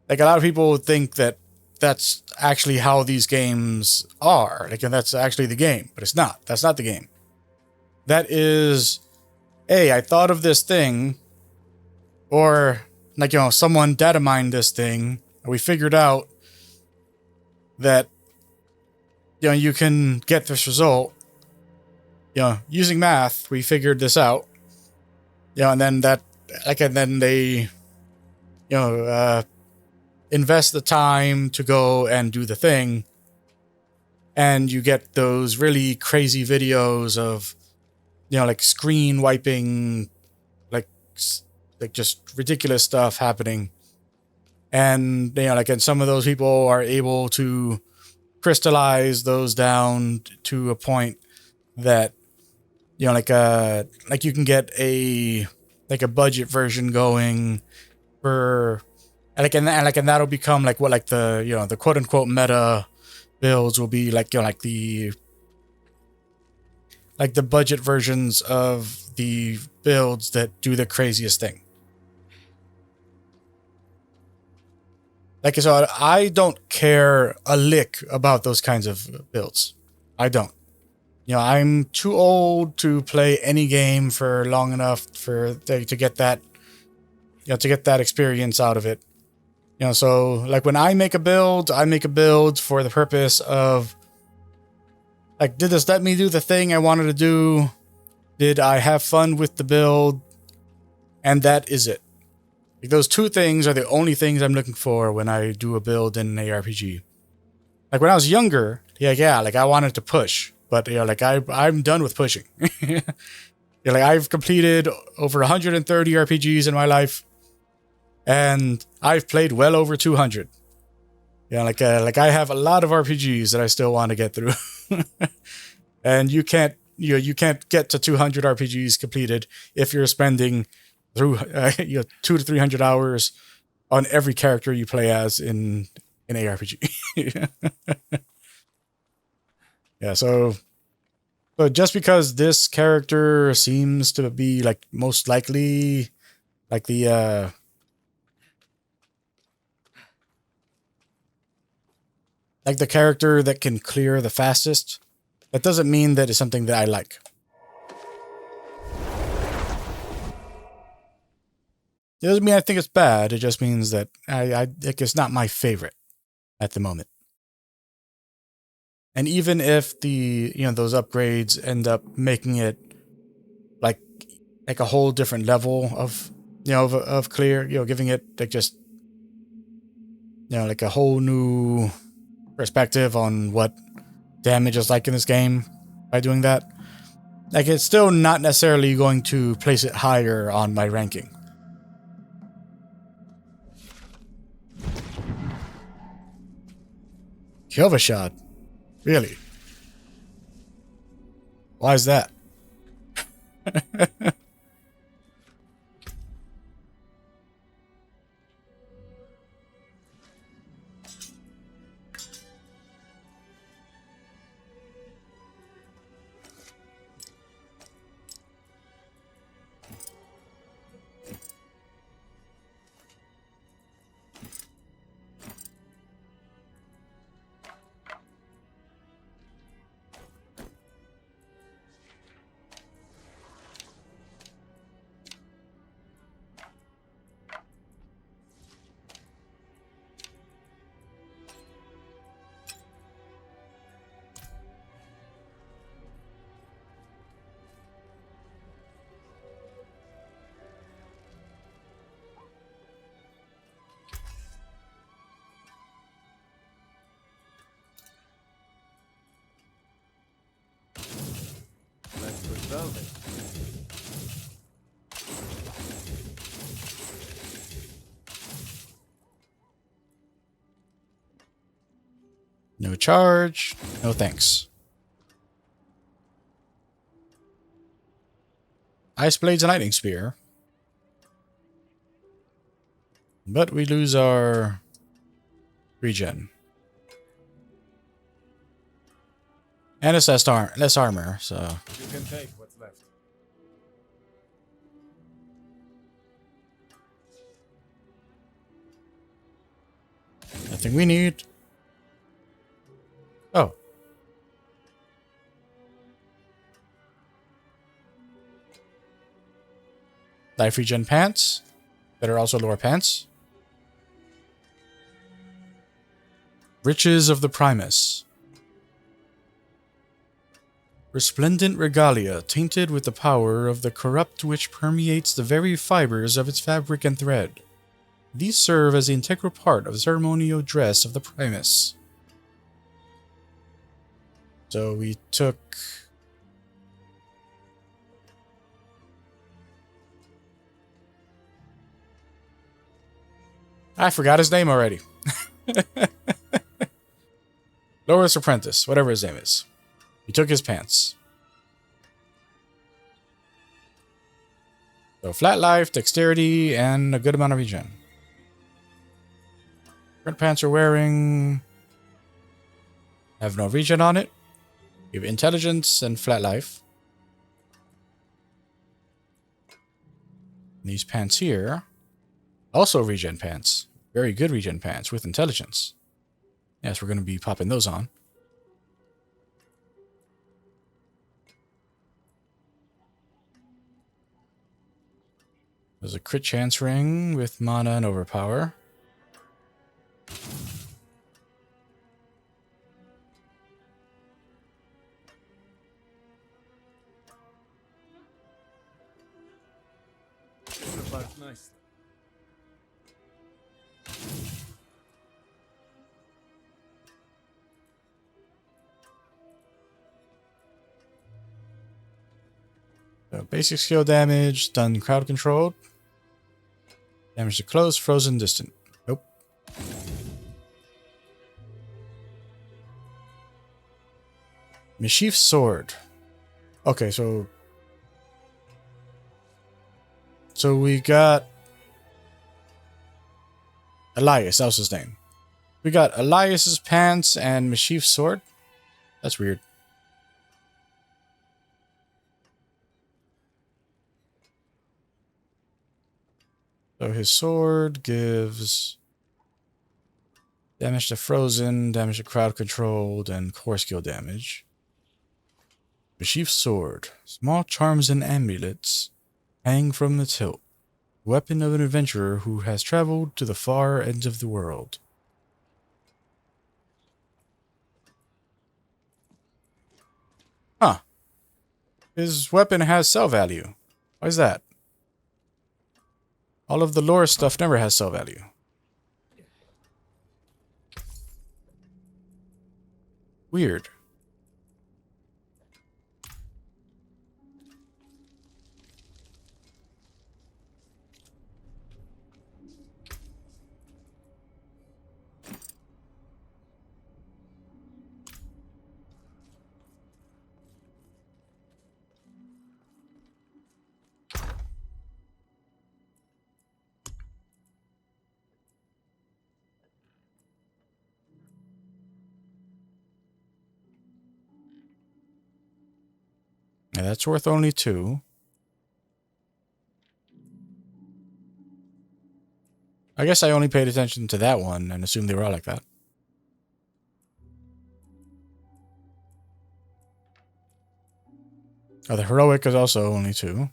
like a lot of people think that that's actually how these games are. Like, and that's actually the game, but it's not. That's not the game. That is, hey, I thought of this thing, or like, you know, someone data mined this thing, and we figured out that, you know, you can get this result. You know, using math, we figured this out. You know, and then that, like, and then they, you know, invest the time to go and do the thing, and you get those really crazy videos of, you know, like screen wiping, like just ridiculous stuff happening. And, you know, like, and some of those people are able to crystallize those down to a point that, you know, like you can get a budget version going for, and that'll become like what, like the, you know, the quote unquote meta builds will be like, you know, like the budget versions of the builds that do the craziest thing. Like, so I don't care a lick about those kinds of builds. I don't. You know, I'm too old to play any game for long enough to get that, you know, to get that experience out of it. You know, so like when I make a build for the purpose of, like, did this let me do the thing I wanted to do? Did I have fun with the build? And that is it. Like, those two things are the only things I'm looking for when I do a build in an ARPG. Like when I was younger, like I wanted to push, but, you know, like I'm done with pushing. Yeah, like I've completed over 130 RPGs in my life, and I've played well over 200. Yeah, like I have a lot of RPGs that I still want to get through. And you can't get to 200 RPGs completed if you're spending through 200 to 300 hours on every character you play as in an ARPG. Yeah, so just because this character seems to be like most likely like the like the character that can clear the fastest, that doesn't mean that it's something that I like. It doesn't mean I think it's bad. It just means that I like, it's not my favorite at the moment. And even if the, you know, those upgrades end up making it like a whole different level of, you know, of clear, you know, giving it like just, you know, like a whole new perspective on what damage is like in this game by doing that, like, it's still not necessarily going to place it higher on my ranking. Kyova, really? Why is that? Well then. No charge. No thanks. Ice Blades and Lightning Spear. But we lose our regen. And it's less armor, so... You can take what's left. Nothing we need. Oh. Life regen pants. That are also lower pants. Riches of the Primus. Resplendent regalia, tainted with the power of the corrupt which permeates the very fibers of its fabric and thread. These serve as the integral part of the ceremonial dress of the Primus. So we took... I forgot his name already. Loris Apprentice, whatever his name is. He took his pants. So flat life, dexterity, and a good amount of regen. Current pants are wearing... have no regen on it. You have intelligence and flat life. These pants here, also regen pants. Very good regen pants with intelligence. Yes, we're going to be popping those on. There's a crit chance ring with mana and overpower. Nice. So basic skill damage, done crowd controlled. Damage to close, frozen, distant. Nope. Mischief Sword. Okay, so we got Elias, that was his name. We got Elias's pants and Mischief Sword. That's weird. So his sword gives damage to frozen, damage to crowd controlled, and core skill damage. Mischief Sword. Small charms and amulets hang from its hilt. Weapon of an adventurer who has traveled to the far ends of the world. Huh. His weapon has sell value. Why is that? All of the lore stuff never has sell value. Weird. Yeah, that's worth only 2. I guess I only paid attention to that one and assumed they were all like that. Oh, the heroic is also only 2.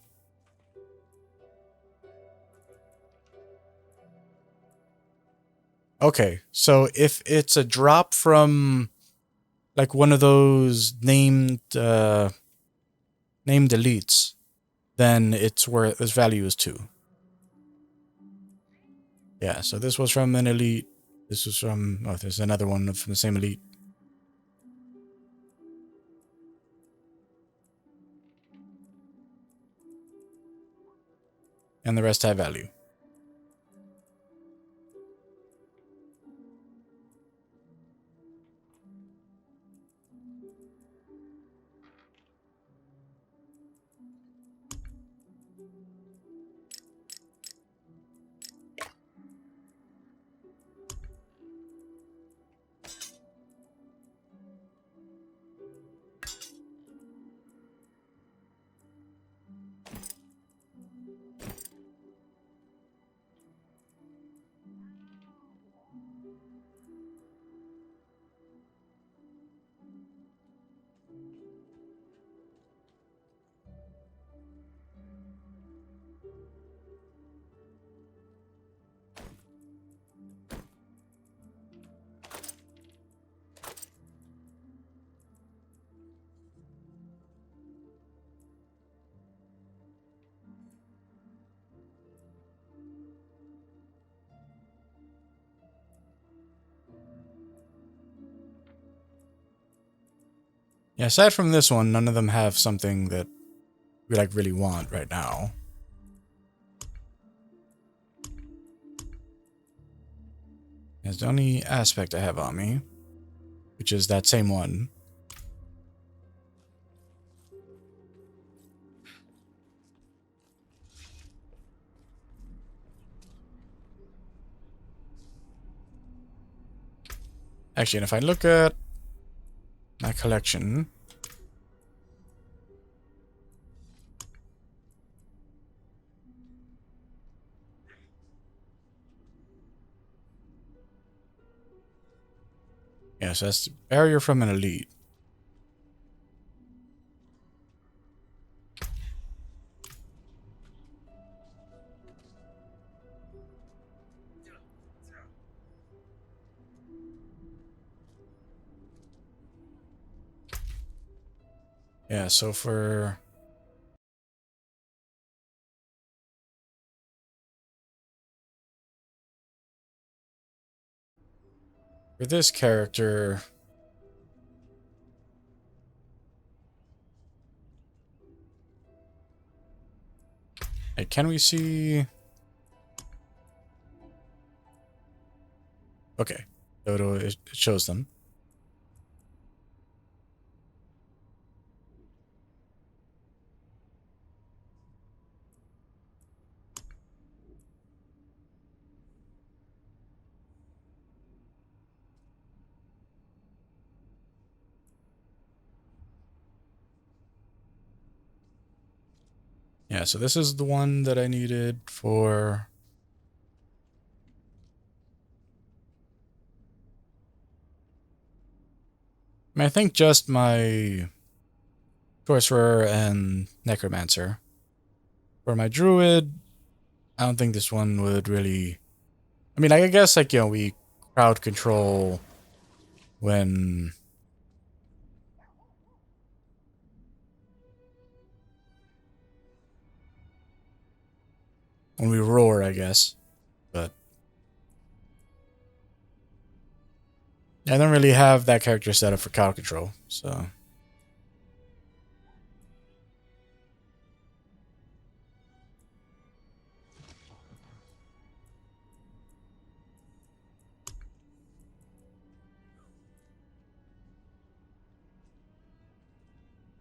Okay, so if it's a drop from like one of those named elites, then its value is 2. Yeah, so this was from an elite. This was from there's another one from the same elite. and the rest have value. Yeah, aside from this one, none of them have something that we like really want right now. It's the only aspect I have on me, which is that same one. Actually, and if I look at my collection, yes, that's the barrier from an elite. Yeah, so for this character, hey, can we see? Okay, so it shows them. Yeah, so this is the one that I needed for... I mean, I think just my Sorcerer and Necromancer. For my Druid, I don't think this one would really... I mean, I guess, like, you know, we crowd control when... when we roar, I guess. But I don't really have that character set up for crowd control, so...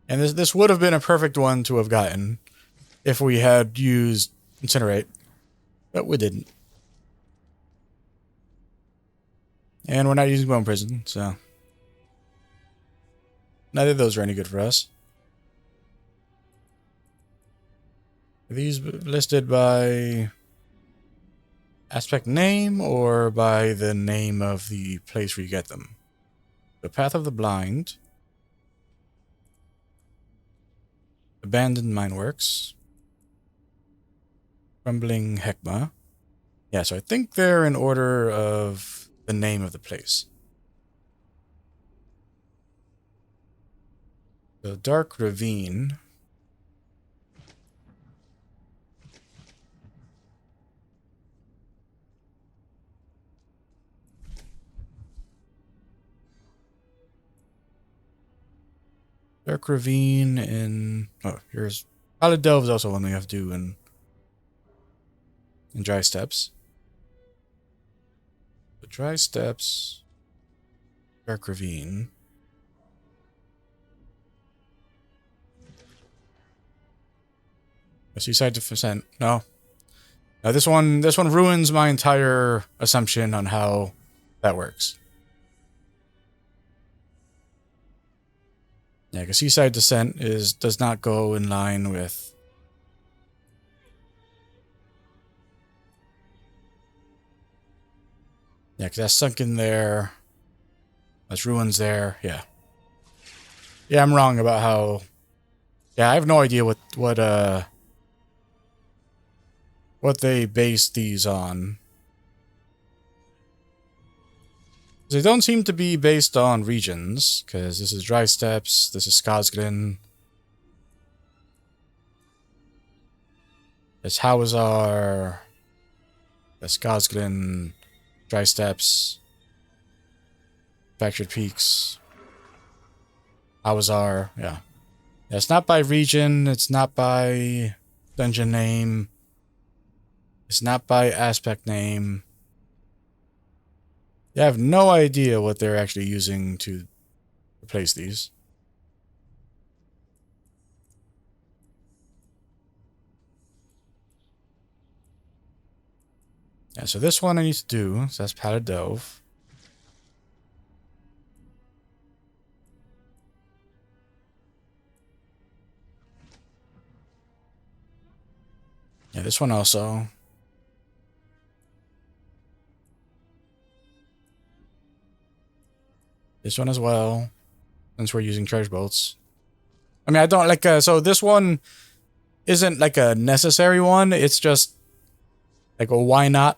And this would have been a perfect one to have gotten if we had used Incinerate, but we didn't. And we're not using Bone Prison, so... neither of those are any good for us. Are these listed by aspect name or by the name of the place where you get them? The Path of the Blind, Abandoned Mineworks, Crumbling Hekma. Yeah, so I think they're in order of the name of the place. The Dark Ravine. Dark Ravine in... oh, here's... Pallid Delve is also one we have to do in in Dry Steppes. The Dry Steppes, Dark Ravine. A Seaside Descent. No. Now this one ruins my entire assumption on how that works. Yeah, because Seaside Descent does not go in line with because that's sunken there. That's ruins there. Yeah. Yeah, I'm wrong about how. Yeah, I have no idea what they base these on. They don't seem to be based on regions, because this is Dry Steppes, this is Skazglen. It's Hawazar, that's Skazglen, Dry Steppes, Fractured Peaks, Hawazar, yeah. It's not by region, it's not by dungeon name, it's not by aspect name. I have no idea what they're actually using to replace these. Yeah, so this one I need to do, so that's Pallid Delve. Yeah, this one also. This one as well, since we're using treasure bolts. I mean, I don't like, so this one isn't like a necessary one, it's just like, well, why not?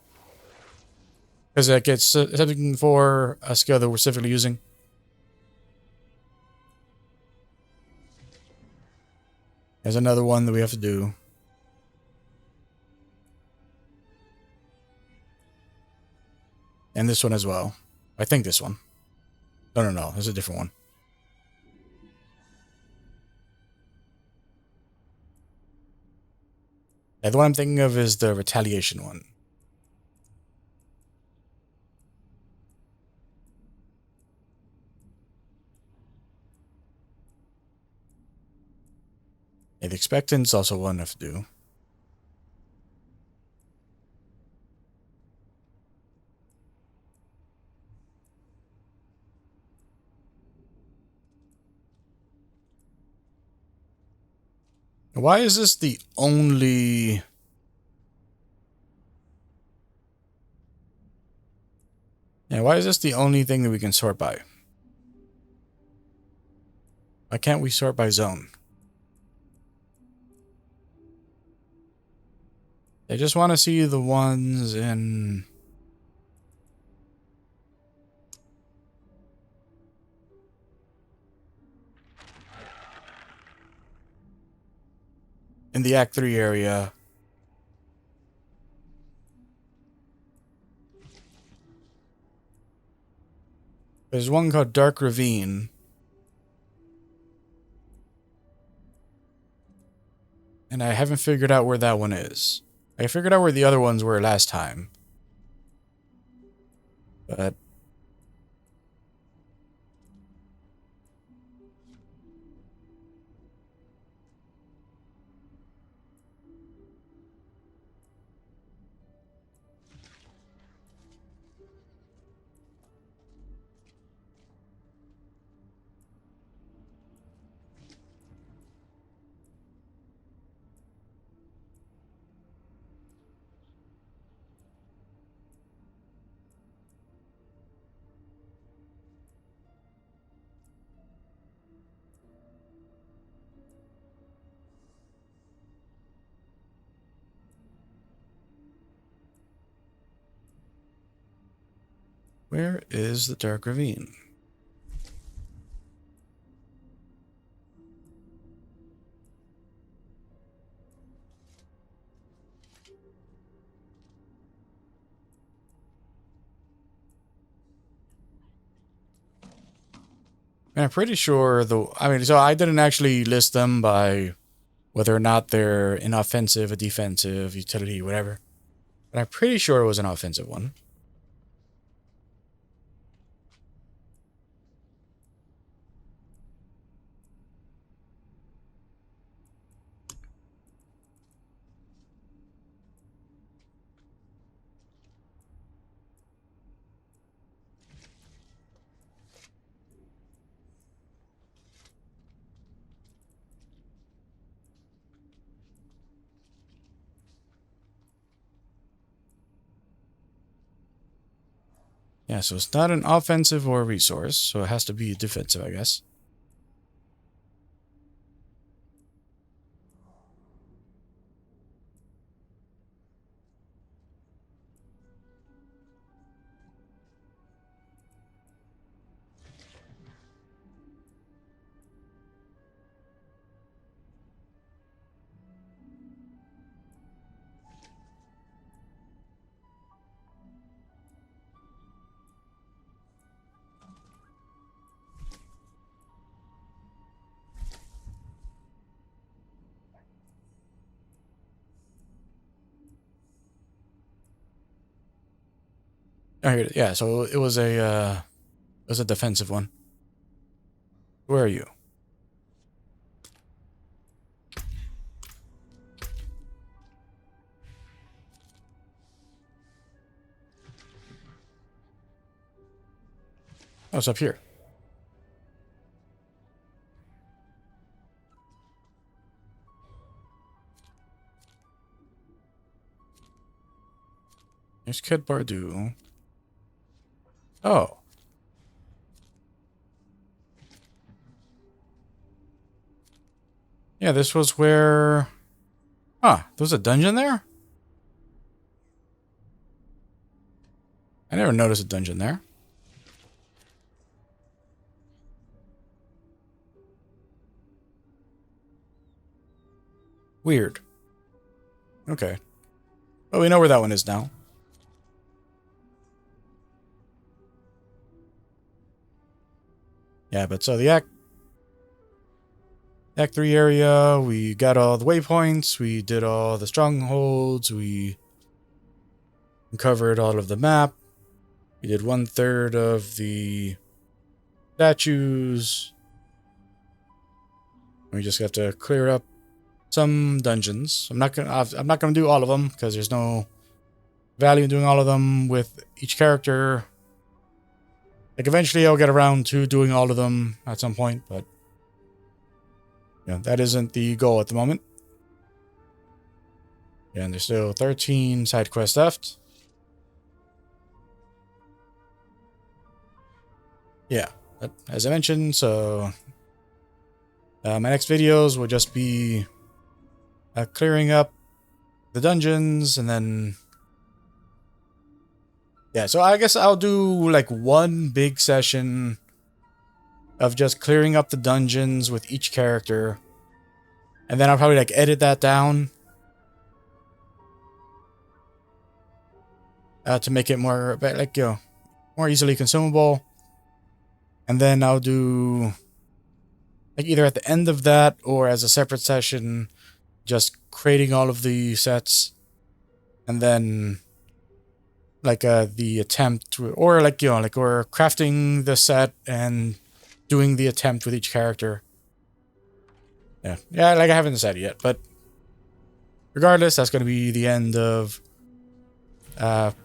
Because like, it's something for a skill that we're specifically using. There's another one that we have to do. And this one as well. I think this one. No. There's a different one. Yeah, the one I'm thinking of is the retaliation one. Yeah, the expectant's also one I have to do. Why is this the only... Yeah, why is this the only thing that we can sort by? Why can't we sort by zone? I just want to see the ones in... in the Act 3 area. There's one called Dark Ravine. And I haven't figured out where that one is. I figured out where the other ones were last time. But... where is the Dark Ravine? And I'm pretty sure so I didn't actually list them by whether or not they're inoffensive, a defensive, utility, whatever. But I'm pretty sure it was an offensive one. Yeah, so it's not an offensive or a resource, so it has to be defensive, I guess. Oh, here, yeah, so it was a defensive one. Where are you? Oh, it's up here. There's Kid Bardu. Oh. Yeah, this was where... Huh, there was a dungeon there? I never noticed a dungeon there. Weird. Okay. Well, we know where that one is now. Yeah, but so the Act 3 area, we got all the waypoints, we did all the strongholds, we covered all of the map, we did 1/3 of the statues. We just have to clear up some dungeons. I'm not gonna do all of them because there's no value in doing all of them with each character. Like eventually I'll get around to doing all of them at some point, but yeah, that isn't the goal at the moment. Yeah, and there's still 13 side quests left. Yeah, but as I mentioned, so my next videos will just be clearing up the dungeons, and then yeah, so I guess I'll do like one big session of just clearing up the dungeons with each character, and then I'll probably like edit that down to make it more like, you know, more easily consumable. And then I'll do like either at the end of that or as a separate session, just creating all of the sets, and then like the attempt, or like, you know, like we're crafting the set and doing the attempt with each character. Yeah, like I haven't decided yet, but regardless, that's going to be the end of the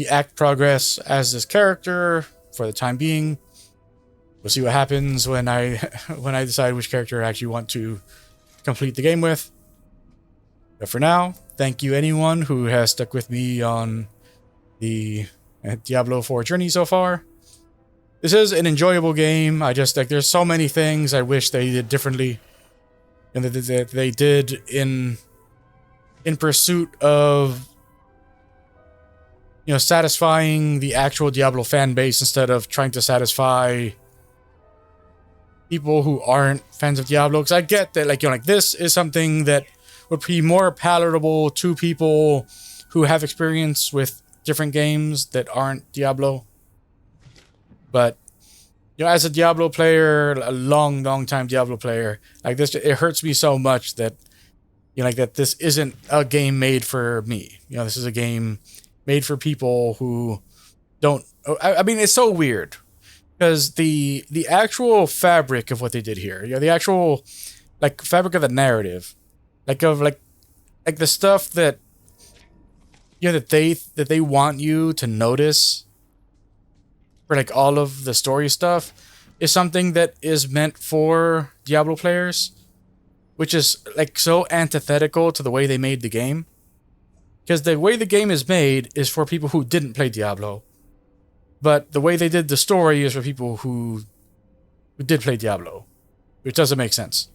act progress as this character for the time being. We'll see what happens when I when I decide which character I actually want to complete the game with. But for now, thank you anyone who has stuck with me on the Diablo 4 journey so far. This is an enjoyable game. I just, like, there's so many things I wish they did differently, and that they did in pursuit of, you know, satisfying the actual Diablo fan base instead of trying to satisfy people who aren't fans of Diablo. Because I get that, like, you know, like this is something that would be more palatable to people who have experience with different games that aren't Diablo. But, you know, as a Diablo player, a long time Diablo player, like this, it hurts me so much that, You know, like that this isn't a game made for me. You know, this is a game made for people who don't. I mean, it's so weird because the actual fabric of what they did here, you know, the actual like fabric of the narrative, like the stuff that that they want you to notice for like all of the story stuff is something that is meant for Diablo players, which is like so antithetical to the way they made the game. Because the way the game is made is for people who didn't play Diablo, but the way they did the story is for people who did play Diablo, which doesn't make sense.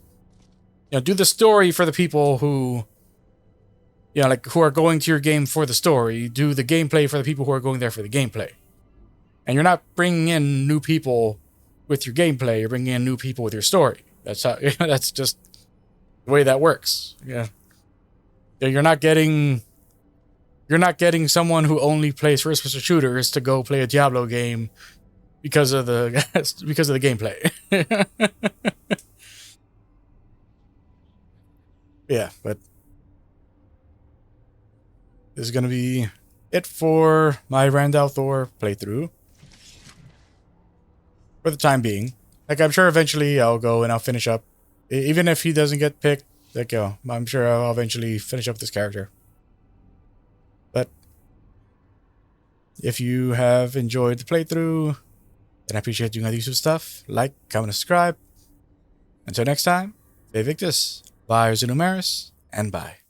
You know, do the story for the people who, you know, like who are going to your game for the story. Do the gameplay for the people who are going there for the gameplay. And you're not bringing in new people with your gameplay. You're bringing in new people with your story. That's how. That's just the way that works. Yeah. You're not getting someone who only plays first-person shooters to go play a Diablo game because of the gameplay. Yeah, but this is gonna be it for my Randall Thor playthrough for the time being. Like, I'm sure eventually I'll go and I'll finish up, even if he doesn't get picked. Like, yo, I'm sure I'll eventually finish up this character. But if you have enjoyed the playthrough, and I appreciate doing other YouTube stuff, like, comment, and subscribe. Until next time, stay Victus, bye Numeris, and bye.